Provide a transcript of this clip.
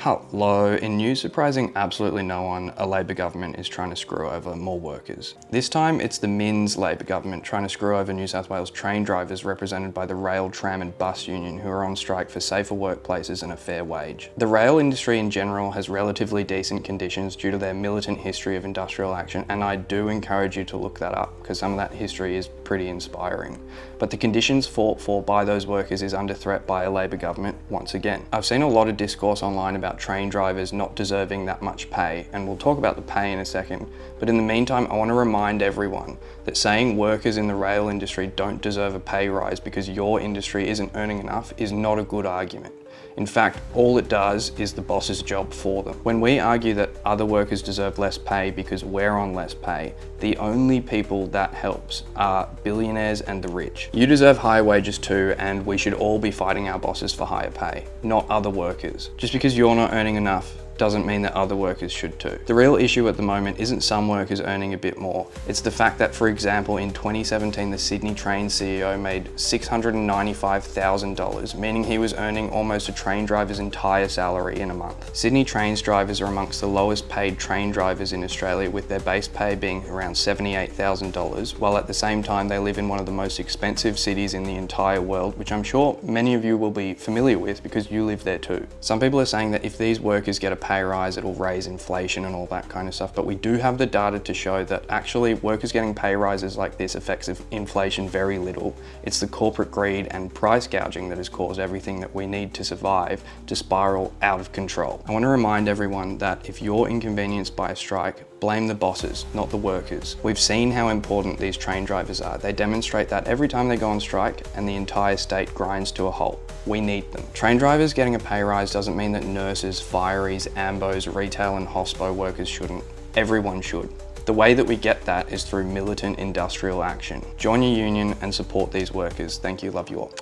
Hello. In news surprising absolutely no one, a Labor government is trying to screw over more workers. This time it's the Minns Labor government trying to screw over New South Wales train drivers represented by the Rail, Tram and Bus Union, who are on strike for safer workplaces and a fair wage. The rail industry in general has relatively decent conditions due to their militant history of industrial action, and I do encourage you to look that up because some of that history is pretty inspiring. But the conditions fought for by those workers is under threat by a Labor government once again. I've seen a lot of discourse online about train drivers not deserving that much pay, and we'll talk about the pay in a second, but in the meantime I want to remind everyone that saying workers in the rail industry don't deserve a pay rise because your industry isn't earning enough is not a good argument. In fact, all it does is the boss's job for them. When we argue that other workers deserve less pay because we're on less pay, the only people that helps are billionaires and the rich. You deserve higher wages too, and we should all be fighting our bosses for higher pay, not other workers. Just because you're not earning enough doesn't mean that other workers should too. The real issue at the moment isn't some workers earning a bit more. It's the fact that, for example, in 2017, the Sydney Train CEO made $695,000, meaning he was earning almost a train driver's entire salary in a month. Sydney Trains drivers are amongst the lowest paid train drivers in Australia, with their base pay being around $78,000, while at the same time they live in one of the most expensive cities in the entire world, which I'm sure many of you will be familiar with because you live there too. Some people are saying that if these workers get a pay rise, it'll raise inflation and all that kind of stuff, but we do have the data to show that actually workers getting pay rises like this affects inflation very little. It's the corporate greed and price gouging that has caused everything that we need to survive to spiral out of control. I want to remind everyone that if you're inconvenienced by a strike, blame the bosses, not the workers. We've seen how important these train drivers are. They demonstrate that every time they go on strike and the entire state grinds to a halt. We need them. Train drivers getting a pay rise doesn't mean that nurses, fireys, ambos, retail and hospo workers shouldn't. Everyone should. The way that we get that is through militant industrial action. Join your union and support these workers. Thank you, love you all.